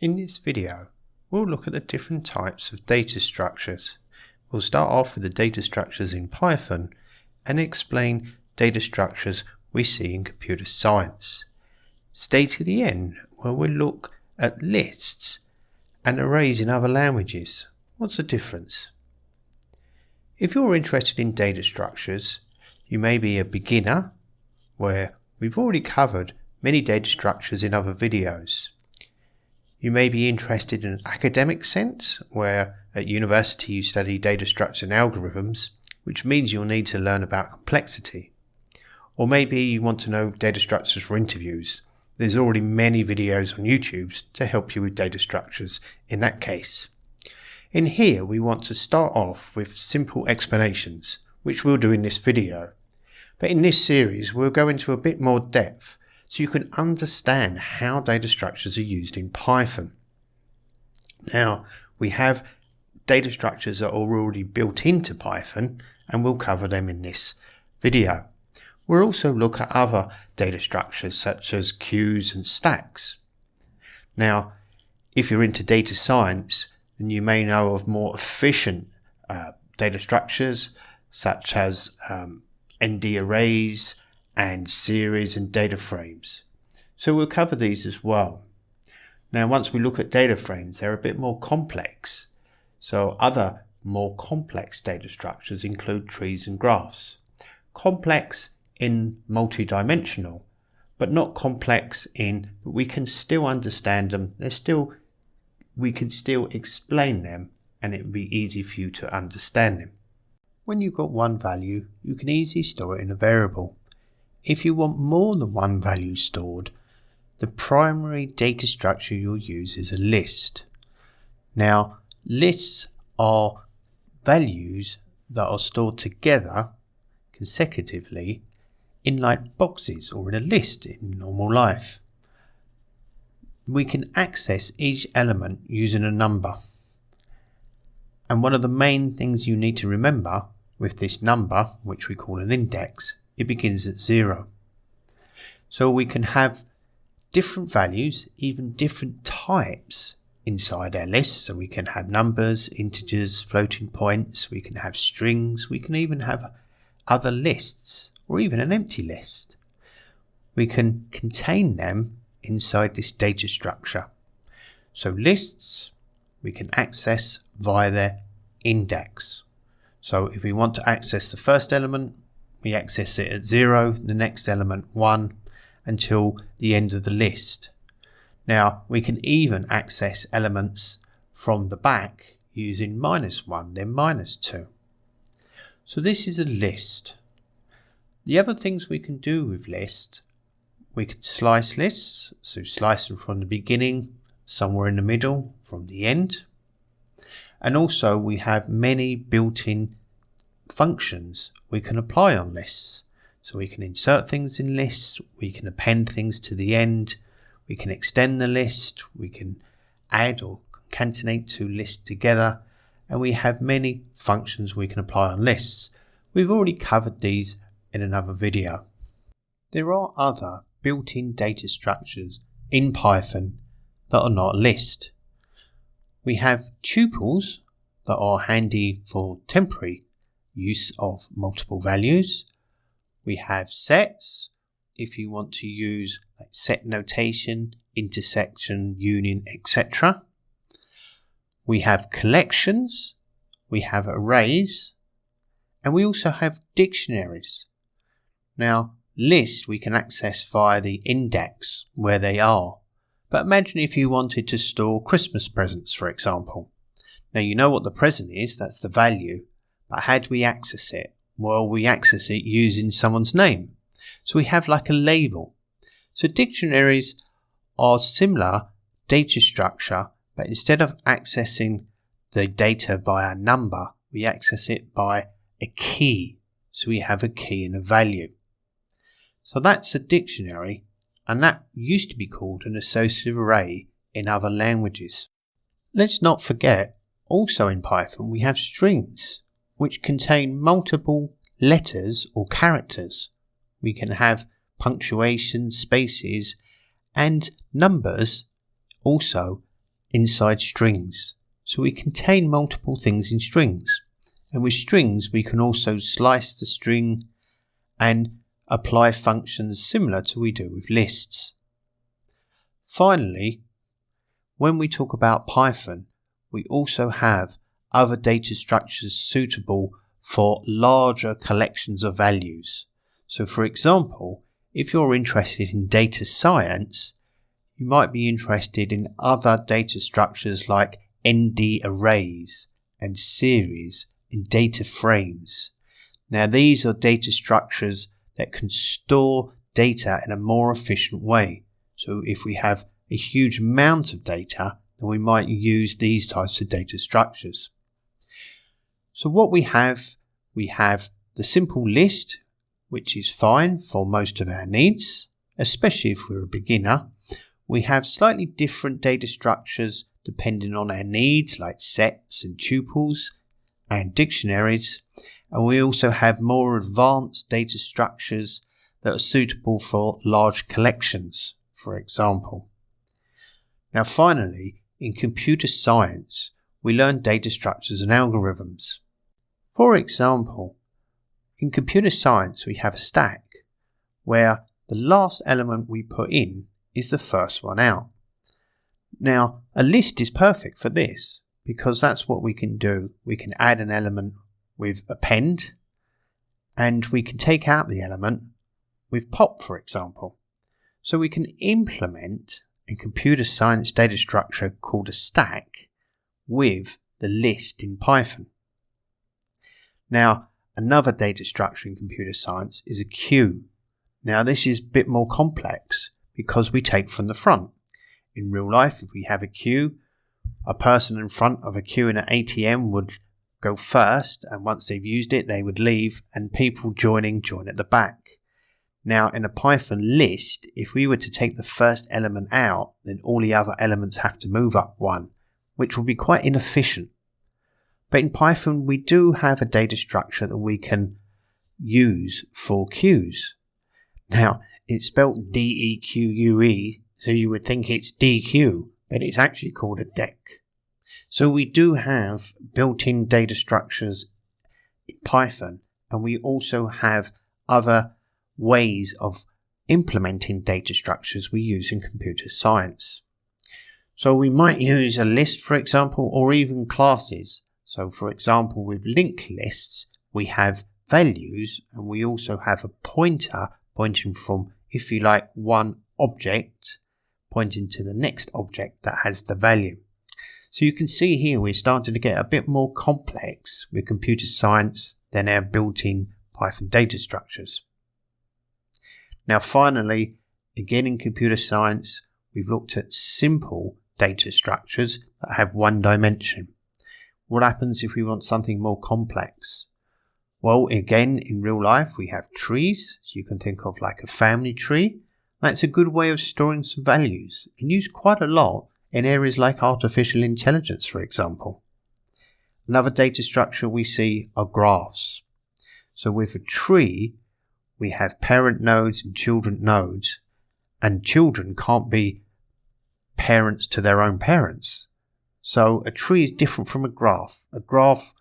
In this video, we'll look at the different types of data structures. We'll start off with the data structures in Python and explain data structures we see in computer science. Stay to the end where we'll look at lists and arrays in other languages. What's the difference? If you're interested in data structures, you may be a beginner, where we've already covered many data structures in other videos. You may be interested in an academic sense, where at university you study data structures and algorithms, which means you'll need to learn about complexity. Or maybe you want to know data structures for interviews. There's already many videos on YouTube to help you with data structures in that case. In here we want to start off with simple explanations, which we'll do in this video. But in this series we'll go into a bit more depth so you can understand how data structures are used in Python. Now, we have data structures that are already built into Python, and we'll cover them in this video. We'll also look at other data structures such as queues and stacks. Now, if you're into data science, then you may know of more efficient data structures such as ND arrays and series and data frames. So we'll cover these as well. Now, once we look at data frames, they're a bit more complex. So other more complex data structures include trees and graphs. Complex in multi-dimensional, but not complex in that we can still understand them. We can still explain them, and it would be easy for you to understand them. When you've got one value, you can easily store it in a variable. If you want more than one value stored, the primary data structure you'll use is a list. Now, lists are values that are stored together consecutively in like boxes or in a list in normal life. We can access each element using a number. And one of the main things you need to remember with this number, which we call an index, it begins at 0. So we can have different values, even different types inside our list. So we can have numbers, integers, floating points, we can have strings, we can even have other lists or even an empty list. We can contain them inside this data structure. So lists we can access via their index. So if we want to access the first element, we access it at 0, the next element 1, until the end of the list. Now we can even access elements from the back using -1, then -2. So this is a list. The other things we can do with lists, we could slice lists, so slice them from the beginning, somewhere in the middle, from the end. And also we have many built-in functions we can apply on lists. So we can insert things in lists, we can append things to the end, we can extend the list, we can add or concatenate two lists together, and we have many functions we can apply on lists. We've already covered these in another video. There are other built-in data structures in Python that are not a list. We have tuples that are handy for temporary use of multiple values. We have sets if you want to use like set notation, intersection, union, etc. We have collections, we have arrays, and we also have dictionaries. Now, lists we can access via the index where they are. But imagine if you wanted to store Christmas presents, for example. Now you know what the present is, that's the value. But how do we access it? Well, we access it using someone's name. So we have like a label. So dictionaries are similar data structure, but instead of accessing the data via number, we access it by a key. So we have a key and a value. So that's a dictionary, and that used to be called an associative array in other languages. Let's not forget, also in Python we have strings, which contain multiple letters or characters. We can have punctuation, spaces, and numbers also inside strings. So we contain multiple things in strings. And with strings, we can also slice the string and apply functions similar to we do with lists. Finally, when we talk about Python, we also have other data structures suitable for larger collections of values. So for example, if you're interested in data science, you might be interested in other data structures like ND arrays and series and data frames. Now these are data structures that can store data in a more efficient way. So if we have a huge amount of data, then we might use these types of data structures. So what we have the simple list, which is fine for most of our needs, especially if we're a beginner. We have slightly different data structures depending on our needs, like sets and tuples and dictionaries. And we also have more advanced data structures that are suitable for large collections, for example. Now finally, in computer science, we learn data structures and algorithms. For example, in computer science we have a stack where the last element we put in is the first one out. Now a list is perfect for this because that's what we can do. We can add an element with append and we can take out the element with pop, for example. So we can implement a computer science data structure called a stack with the list in Python. Now another data structure in computer science is a queue. Now this is a bit more complex because we take from the front. In real life, if we have a queue, a person in front of a queue in an ATM would go first, and once they've used it they would leave and people join at the back. Now in a Python list, if we were to take the first element out, then all the other elements have to move up one, which will be quite inefficient. But in Python we do have a data structure that we can use for queues. Now it's spelled DEQUE, so you would think it's DQ, but it's actually called a deq. So we do have built-in data structures in Python, and we also have other ways of implementing data structures we use in computer science. So we might use a list, for example, or even classes. So for example, with linked lists, we have values and we also have a pointer pointing from, if you like, one object pointing to the next object that has the value. So you can see here we're starting to get a bit more complex with computer science than our built-in Python data structures. Now finally, again in computer science, we've looked at simple data structures that have one dimension. What happens if we want something more complex? Well, again, in real life, we have trees. So you can think of like a family tree. That's a good way of storing some values and used quite a lot in areas like artificial intelligence, for example. Another data structure we see are graphs. So with a tree, we have parent nodes and children nodes, and children can't be parents to their own parents. So a tree is different from a graph. A graph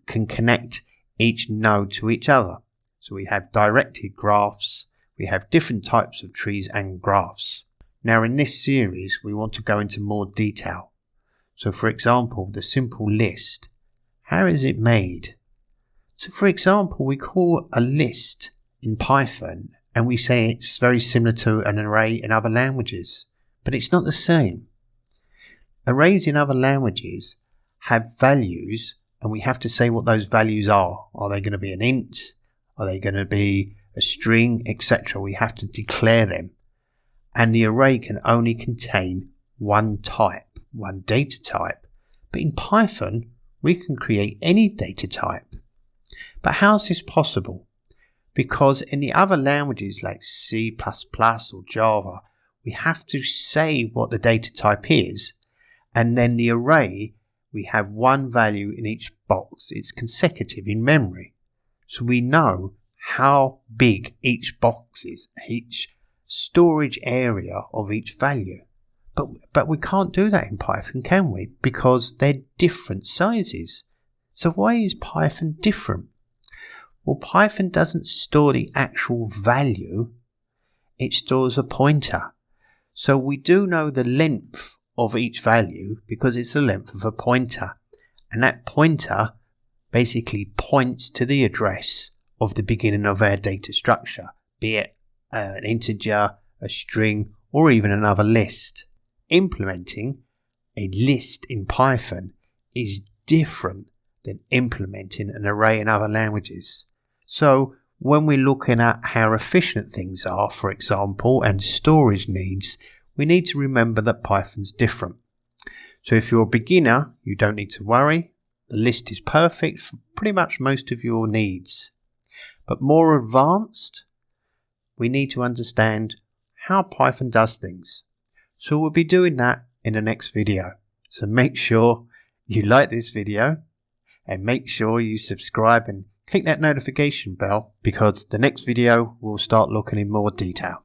can connect each node to each other. So we have directed graphs, we have different types of trees and graphs. Now in this series we want to go into more detail. So for example, the simple list. How is it made? So for example, we call a list in Python and we say it's very similar to an array in other languages, but it's not the same. Arrays in other languages have values and we have to say what those values are. Are they going to be an int? Are they going to be a string, etc.? We have to declare them. And the array can only contain one type, one data type. But in Python, we can create any data type. But how is this possible? Because in the other languages like C++ or Java, we have to say what the data type is. And then the array, we have one value in each box. It's consecutive in memory. So we know how big each box is, each storage area of each value. But we can't do that in Python, can we? Because they're different sizes. So why is Python different? Well, Python doesn't store the actual value, it stores a pointer. So we do know the length of each value because it's the length of a pointer. And that pointer basically points to the address of the beginning of our data structure, be it an integer, a string, or even another list. Implementing a list in Python is different than implementing an array in other languages. So when we're looking at how efficient things are, for example, and storage needs, we need to remember that Python's different. So if you're a beginner, you don't need to worry. The list is perfect for pretty much most of your needs. But more advanced, we need to understand how Python does things. So we'll be doing that in the next video. So make sure you like this video and make sure you subscribe and click that notification bell because the next video will start looking in more detail.